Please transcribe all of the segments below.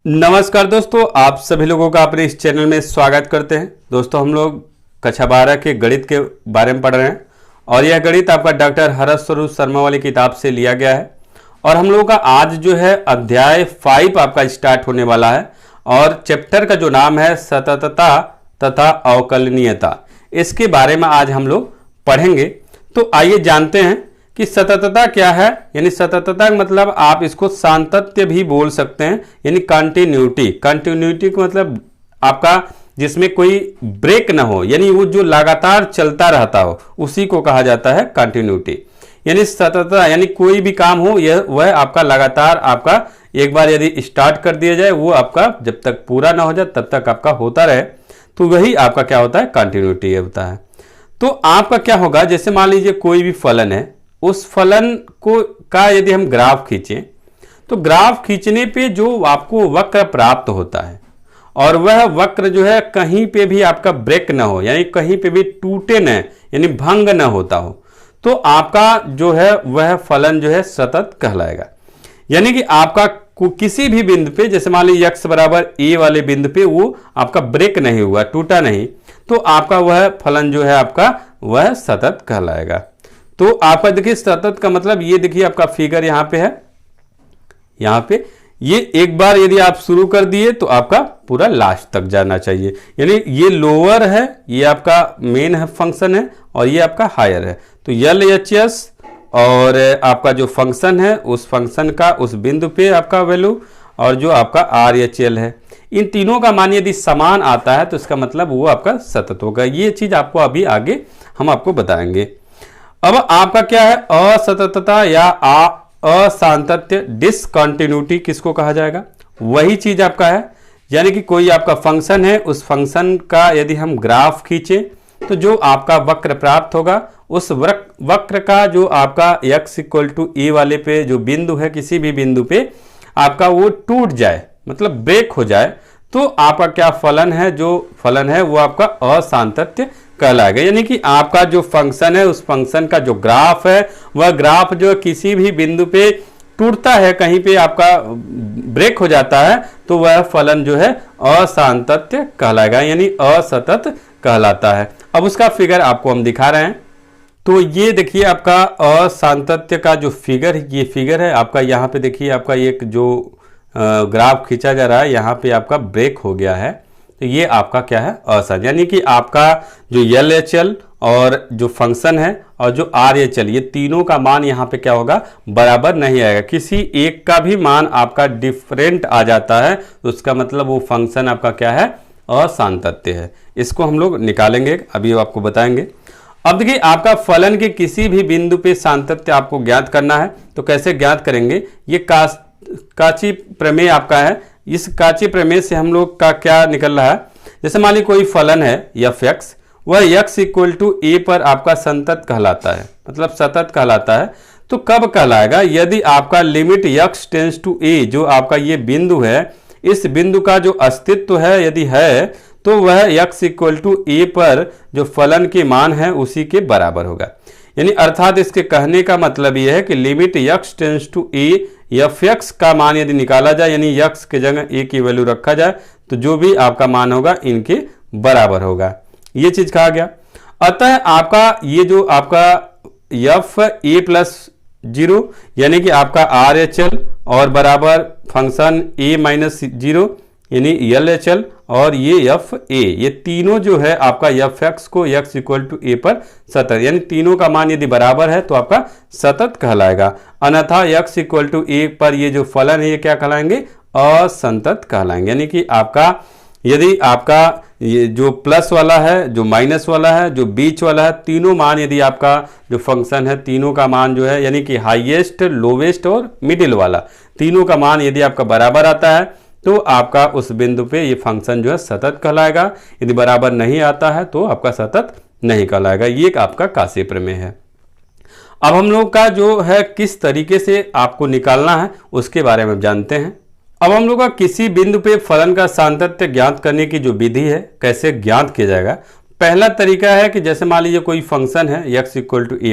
नमस्कार दोस्तों, आप सभी लोगों का अपने इस चैनल में स्वागत करते हैं। दोस्तों, हम लोग कक्षा 12 के गणित के बारे में पढ़ रहे हैं और यह गणित आपका डॉक्टर हरस स्वरूप शर्मा वाली किताब से लिया गया है। और हम लोगों का आज जो है अध्याय 5 आपका स्टार्ट होने वाला है और चैप्टर का जो नाम है सततता तथा अवकलनीयता, इसके बारे में आज हम लोग पढ़ेंगे। तो आइए जानते हैं कि सततता क्या है। यानी सततता का मतलब आप इसको सातत्य भी बोल सकते हैं, यानी कंटिन्यूटी। कंटिन्यूटी का मतलब आपका जिसमें कोई ब्रेक ना हो, यानी वो जो लगातार चलता रहता हो, उसी को कहा जाता है कंटिन्यूटी। यानी सततता यानी कोई भी काम हो यह वह आपका लगातार आपका एक बार यदि स्टार्ट कर दिया जाए, वो आपका जब तक पूरा ना हो जाए तब तक आपका होता रहे, तो वही आपका क्या होता है, कंटिन्यूटी होता है। तो आपका क्या होगा, जैसे मान लीजिए कोई भी फलन है, उस फलन को का यदि हम ग्राफ खींचें तो ग्राफ खींचने पे जो आपको वक्र प्राप्त होता है और वह वक्र जो है कहीं पे भी आपका ब्रेक ना हो, यानी कहीं पे भी टूटे न, यानी भंग ना होता हो, तो आपका जो है वह फलन जो है सतत कहलाएगा। यानी कि आपका किसी भी बिंदु पे, जैसे मान लीजिए x बराबर a वाले बिंदु पे वो आपका ब्रेक नहीं हुआ, टूटा नहीं, तो आपका वह फलन जो है आपका वह सतत कहलाएगा। तो आपका देखिए सतत का मतलब ये देखिए आपका फिगर यहां पे है, यहां पे ये एक बार यदि आप शुरू कर दिए तो आपका पूरा लास्ट तक जाना चाहिए। यानी ये लोअर है, ये आपका मेन है फंक्शन है और ये आपका हायर है। तो LHS और आपका जो फंक्शन है उस फंक्शन का उस बिंदु पे आपका वैल्यू और जो आपका RHL है, इन तीनों का मान यदि समान आता है तो इसका मतलब वो आपका सतत होगा। ये चीज आपको अभी आगे हम आपको बताएंगे। अब आपका क्या है, असततता या असांतत्य, डिसकंटिन्यूटी किसको कहा जाएगा, वही चीज आपका है। यानी कि कोई आपका फंक्शन है, उस फंक्शन का यदि हम ग्राफ खींचें तो जो आपका वक्र प्राप्त होगा, उस वक्र का जो आपका x = a वाले पे जो बिंदु है, किसी भी बिंदु पे आपका वो टूट जाए, मतलब ब्रेक हो जाए, तो आपका क्या फलन है, जो फलन है वो आपका असांतत्य कहलाएगा। यानी कि आपका जो फंक्शन है, उस फंक्शन का जो ग्राफ है, वह ग्राफ जो किसी भी बिंदु पे टूटता है, कहीं पे आपका ब्रेक हो जाता है, तो वह फलन जो है असांतत्य कहलाएगा, यानी असतत कहलाता है। अब उसका फिगर आपको हम दिखा रहे हैं। तो ये देखिए आपका असांतत्य का जो फिगर, ये फिगर है आपका। यहाँ पे देखिए आपका एक जो ग्राफ खींचा जा रहा है, यहाँ पे आपका ब्रेक हो गया है, तो ये आपका क्या है, असतत। यानी कि आपका जो LHL और जो फंक्शन है और जो RHL, ये तीनों का मान यहाँ पे क्या होगा, बराबर नहीं आएगा। किसी एक का भी मान आपका डिफरेंट आ जाता है तो उसका मतलब वो फंक्शन आपका क्या है, असांतत्य है। इसको हम लोग निकालेंगे, अभी आपको बताएंगे। अब देखिए आपका फलन के किसी भी बिंदु पे सातत्य आपको ज्ञात करना है, तो कैसे ज्ञात करेंगे, ये काची प्रमेय आपका है। इस काची प्रमेय से हम लोग का क्या निकल रहा है, जैसे मान लीजिए कोई फलन है fx, वह x = a पर आपका संतत कहलाता है, मतलब सतत कहलाता है। तो कब कहलाएगा, यदि आपका limit x tends to a, जो आपका ये बिंदु है, इस बिंदु का जो अस्तित्व है यदि है, तो वह x = a पर जो फलन के मान है उसी के बराबर होगा। यानी अर्थात इसके कहने का मतलब यह है कि limit x tends to a, fx का मान यदि निकाला जाए, यानी x के जगह a की वैल्यू रखा जाए, तो जो भी आपका मान होगा इनके बराबर होगा। ये चीज कहा गया। अतः आपका ये जो आपका f(a+0) यानी कि आपका RHL और बराबर फंक्शन a-0 यानी LHL और ये FA, ये तीनों जो है आपका fx को x = a पर सतत, यानी तीनों का मान यदि बराबर है तो आपका सतत कहलाएगा। अन्यथा x = a पर ये जो फलन है ये क्या कहलाएंगे, असंतत कहलाएंगे। यानी कि आपका यदि आपका ये जो प्लस वाला है, जो माइनस वाला है, जो बीच वाला है, तीनों मान यदि आपका जो फंक्शन है, तीनों का मान जो है, यानी कि हाईएस्ट, लोवेस्ट और मिडिल वाला, तीनों का मान यदि आपका बराबर आता है तो आपका उस बिंदु पे ये फंक्शन जो है सतत कहलाएगा। यदि बराबर नहीं आता है तो आपका सतत नहीं कहलाएगा। ये आपका काशी प्रमेय है। अब हम लोग का जो है किस तरीके से आपको निकालना है उसके बारे में जानते हैं। अब हम लोग का किसी बिंदु पे फलन का सातत्य ज्ञात करने की जो विधि है, कैसे ज्ञात किया जाएगा। पहला तरीका है कि जैसे मान लीजिए कोई फंक्शन है x = a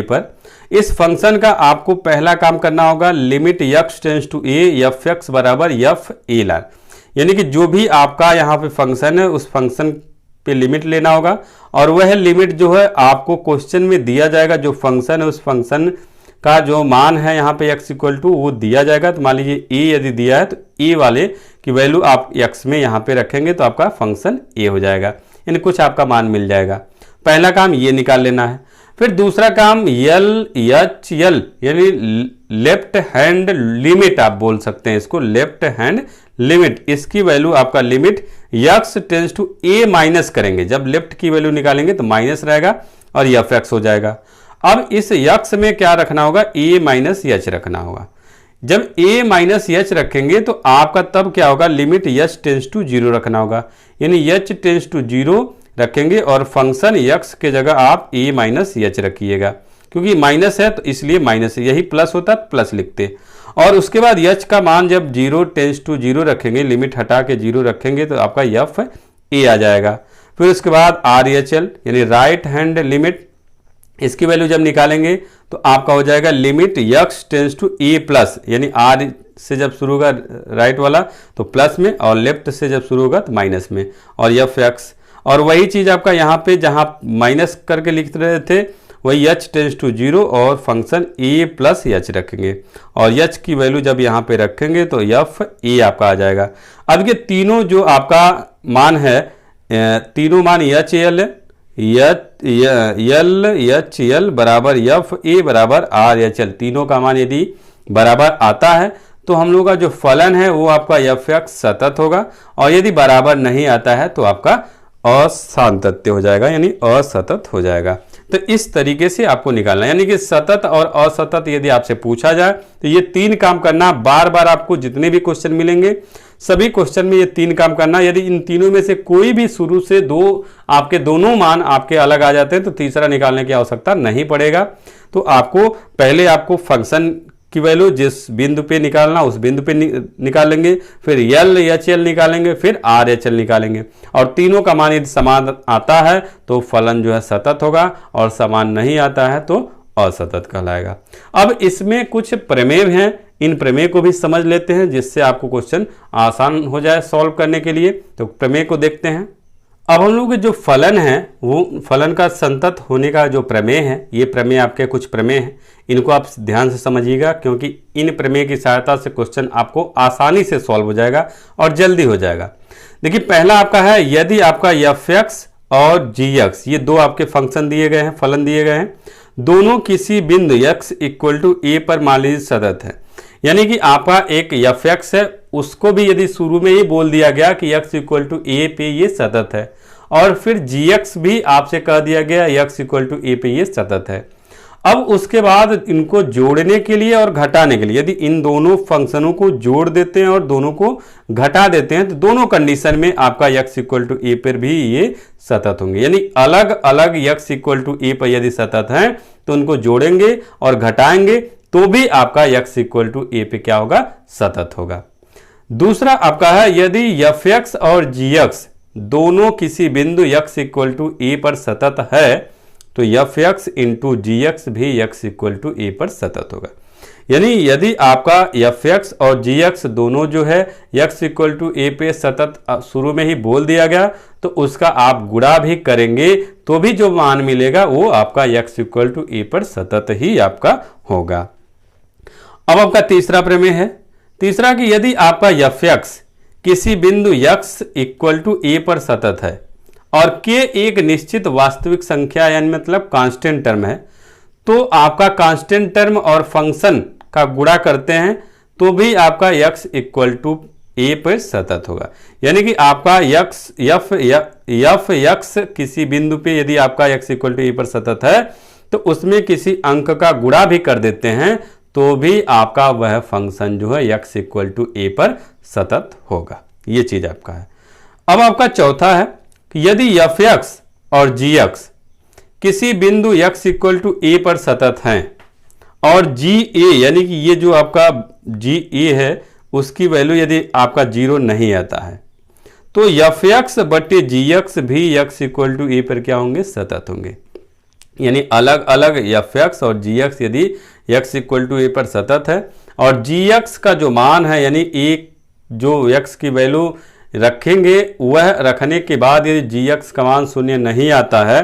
पर, इस फंक्शन का आपको पहला काम करना होगा, limit x tends to a fx बराबर f a लाना। यानी कि जो भी आपका यहाँ पे फंक्शन है उस फंक्शन पे लिमिट लेना होगा, और वह लिमिट जो है आपको क्वेश्चन में दिया जाएगा। जो फंक्शन है उस फंक्शन का जो मान है यहाँ पे x इक्वल टू वो दिया जाएगा। तो मान लीजिए a यदि दिया है तो a वाले की वैल्यू आप x में यहाँ पे रखेंगे तो आपका फंक्शन a हो जाएगा, यानी कुछ आपका मान मिल जाएगा। पहला काम ये निकाल लेना है। फिर दूसरा काम LHL यानी लेफ्ट हैंड लिमिट आप बोल सकते हैं इसको, लेफ्ट हैंड लिमिट। इसकी वैल्यू आपका limit x tends to a minus करेंगे, जब लेफ्ट की वैल्यू निकालेंगे तो माइनस रहेगा और f(x) हो जाएगा। अब इस x में क्या रखना होगा, a माइनस h रखना होगा। जब a माइनस h रखेंगे तो आपका तब क्या होगा, लिमिट h टेंस टू 0 रखना होगा, यानी h टेंस टू 0 रखेंगे और फंक्शन x के जगह आप a माइनस h रखिएगा, क्योंकि माइनस है तो इसलिए माइनस, यही प्लस होता प्लस लिखते। और उसके बाद h का मान जब 0 टेंस टू 0 रखेंगे, लिमिट हटा के 0 रखेंगे तो आपका f a आ जाएगा। फिर उसके बाद RHL यानी राइट हैंड लिमिट, इसकी वैल्यू जब निकालेंगे तो आपका हो जाएगा limit x tends to a plus, यानी r से जब शुरू होगा राइट वाला तो प्लस में और लेफ्ट से जब शुरू होगा तो माइनस में, और f(x). और वही चीज़ आपका यहाँ पे जहाँ माइनस करके लिख रहे थे वही h टेंस टू 0 और फंक्शन a प्लस h रखेंगे, और h की वैल्यू जब यहाँ पे रखेंगे तो f a आपका आ जाएगा। अब ये तीनों जो आपका मान है, तीनों मान HL LHL बराबर f a बराबर RHL, तीनों का मान यदि बराबर आता है तो हम लोग का जो फलन है वो आपका f(x) सतत होगा, और यदि बराबर नहीं आता है तो आपका असांतत्य हो जाएगा, यानी असतत हो जाएगा। तो इस तरीके से आपको निकालना है, यानी कि सतत और असतत यदि आपसे पूछा जाए तो ये 3 काम करना। बार बार आपको जितने भी क्वेश्चन मिलेंगे सभी क्वेश्चन में ये 3 काम करना। यदि इन तीनों में से कोई भी शुरू से आपके दोनों मान आपके अलग आ जाते हैं तो तीसरा निकालने की आवश्यकता नहीं पड़ेगा। तो आपको पहले आपको फंक्शन की वैल्यू जिस बिंदु पे निकालना उस बिंदु पे निकाल लेंगे, फिर LHL निकालेंगे, फिर RHL निकालेंगे, और तीनों का मान यदि समान आता है तो फलन जो है सतत होगा, और समान नहीं आता है तो असतत कहलाएगा। अब इसमें कुछ प्रमेय हैं, इन प्रमेय को भी समझ लेते हैं जिससे आपको क्वेश्चन आसान हो जाए सॉल्व करने के लिए। तो प्रमेय को देखते हैं। अब हम लोग जो फलन है वो फलन का संतत होने का जो प्रमेय है, ये प्रमेय आपके कुछ प्रमेय हैं, इनको आप ध्यान से समझिएगा, क्योंकि इन प्रमेय की सहायता से क्वेश्चन आपको आसानी से सॉल्व हो जाएगा और जल्दी हो जाएगा। देखिए पहला आपका है, यदि आपका f(x) और g(x) ये दो आपके फंक्शन दिए गए हैं, फलन दिए गए हैं, दोनों किसी बिंदु x इक्वल टू a पर मान लीजिए सतत है, यानी कि आपका एक f(x) है उसको भी यदि शुरू में ही बोल दिया गया कि x इक्वल टू a पे ये सतत है, और फिर gx भी आपसे कह दिया गया x इक्वल टू a पे ये सतत है। अब उसके बाद इनको जोड़ने के लिए और घटाने के लिए यदि इन दोनों फंक्शनों को जोड़ देते हैं और दोनों को घटा देते हैं तो दोनों कंडीशन में आपका x इक्वल टू a पर भी ये सतत होंगे, यानी अलग अलग x इक्वल टू a पर यदि सतत हैं तो उनको जोड़ेंगे और घटाएंगे तो भी आपका x इक्वल टू a पे क्या होगा, सतत होगा। दूसरा आपका है, यदि f(x) और g(x) दोनों किसी बिंदु x इक्वल टू a पर सतत है तो f(x) इंटू g(x) भी x इक्वल टू a पर सतत होगा। यानी यदि आपका f(x) और g(x) दोनों जो है x इक्वल टू a पे सतत शुरू में ही बोल दिया गया तो उसका आप गुणा भी करेंगे तो भी जो मान मिलेगा वो आपका x इक्वल टू a पर सतत ही आपका होगा। अब आपका तीसरा प्रमेय है, तीसरा कि यदि आपका f(x) किसी बिंदु x इक्वल टू a पर सतत है और k एक निश्चित वास्तविक संख्या यानी मतलब कांस्टेंट टर्म है, तो आपका कांस्टेंट टर्म और फंक्शन का गुणा करते हैं तो भी आपका x इक्वल टू a पर सतत होगा। यानी कि आपका f(x) किसी बिंदु पे यदि आपका x इक्वल टू a पर सतत है तो उसमें किसी अंक का गुणा भी कर देते हैं तो भी आपका वह फंक्शन जो है x इक्वल टू a पर सतत होगा। ये चीज आपका है। अब आपका चौथा है कि यदि f(x) और g(x) किसी बिंदु x इक्वल टू a पर सतत हैं और ga यानी कि ये जो आपका ga है उसकी वैल्यू यदि आपका 0 नहीं आता है तो f(x) बटे g(x) भी x इक्वल टू a पर क्या होंगे, सतत होंगे। यानी अलग अलग f(x) और g(x) यदि x इक्वल टू a पर सतत है और gx का जो मान है यानी a जो x की वैल्यू रखेंगे वह रखने के बाद यदि gx का मान 0 नहीं आता है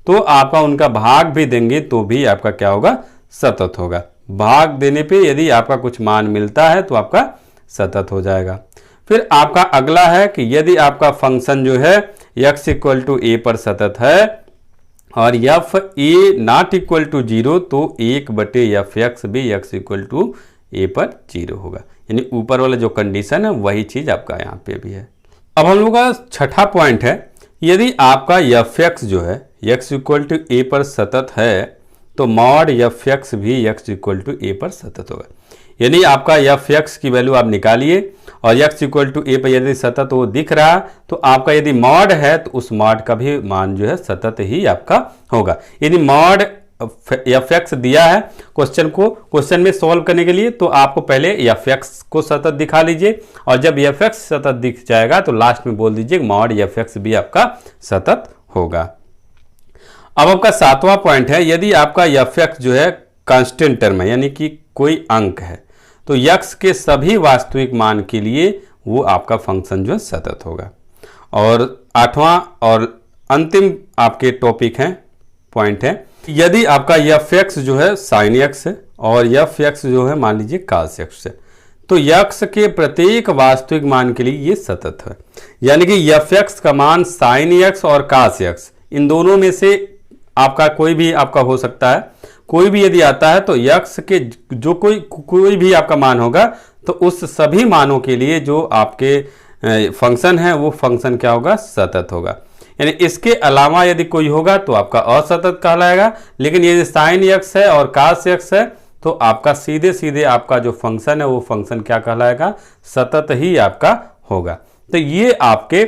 तो आपका उनका भाग भी देंगे तो भी आपका क्या होगा, सतत होगा। भाग देने पे यदि आपका कुछ मान मिलता है तो आपका सतत हो जाएगा। फिर आपका अगला है कि यदि आपका फंक्शन जो है x इक्वल टू ए पर सतत है और f a not equal to 0 तो 1/f(x) भी x इक्वल टू ए पर 0 होगा। यानी ऊपर वाला जो कंडीशन है वही चीज आपका यहाँ पे भी है। अब हम लोग का छठा पॉइंट है, यदि आपका f(x) जो है x इक्वल टू ए पर सतत है तो मॉड f(x) भी x इक्वल टू ए पर सतत होगा। यानी आपका f(x) की वैल्यू आप निकालिए और x इक्वल टू ए पर यदि सतत वो दिख रहा तो आपका यदि मॉड है तो उस मॉड का भी मान जो है सतत ही आपका होगा। यदि मॉड f(x) दिया है क्वेश्चन में सॉल्व करने के लिए तो आपको पहले f(x) को सतत दिखा लीजिए और जब f(x) सतत दिख जाएगा तो लास्ट में बोल दीजिए मॉड f(x) भी आपका सतत होगा। अब आपका सातवां पॉइंट है, यदि आपका f(x) जो है कांस्टेंट टर्म है यानी कि कोई अंक है तो x के सभी वास्तविक मान के लिए वो आपका फंक्शन जो है सतत होगा। और आठवां और अंतिम आपके टॉपिक है पॉइंट है, यदि आपका f(x) जो है sin x है और f(x) जो है मान लीजिए cos x है तो x के प्रत्येक वास्तविक मान के लिए ये सतत है। यानी कि f(x) का मान sin x और cos x इन दोनों में से आपका कोई भी आपका हो सकता है। कोई भी यदि आता है तो x के जो कोई भी आपका मान होगा तो उस सभी मानों के लिए जो आपके फंक्शन है वो फंक्शन क्या होगा, सतत होगा। यानी इसके अलावा यदि कोई होगा तो आपका असतत कहलाएगा। लेकिन यदि sin x है और cos x है तो आपका सीधे सीधे आपका जो फंक्शन है वो फंक्शन क्या कहलाएगा, सतत ही आपका होगा। तो ये आपके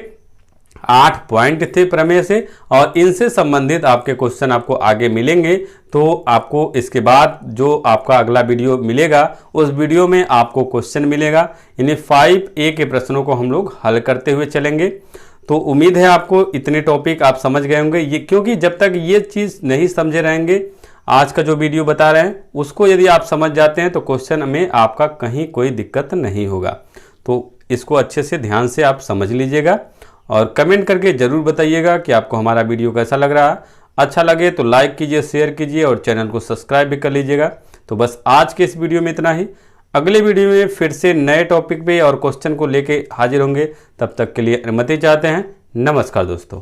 8 पॉइंट थे प्रमेय से और इनसे संबंधित आपके क्वेश्चन आपको आगे मिलेंगे। तो आपको इसके बाद जो आपका अगला वीडियो मिलेगा उस वीडियो में आपको क्वेश्चन मिलेगा, यानी 5A के प्रश्नों को हम लोग हल करते हुए चलेंगे। तो उम्मीद है आपको इतने टॉपिक आप समझ गए होंगे। ये क्योंकि जब तक ये चीज़ नहीं समझे रहेंगे, आज का जो वीडियो बता रहे हैं उसको यदि आप समझ जाते हैं तो क्वेश्चन में आपका कहीं कोई दिक्कत नहीं होगा। तो इसको अच्छे से ध्यान से आप समझ लीजिएगा और कमेंट करके ज़रूर बताइएगा कि आपको हमारा वीडियो कैसा लग रहा है। अच्छा लगे तो लाइक कीजिए, शेयर कीजिए और चैनल को सब्सक्राइब भी कर लीजिएगा। तो बस आज के इस वीडियो में इतना ही। अगले वीडियो में फिर से नए टॉपिक पे और क्वेश्चन को लेके हाजिर होंगे। तब तक के लिए अनुमति चाहते हैं। नमस्कार दोस्तों।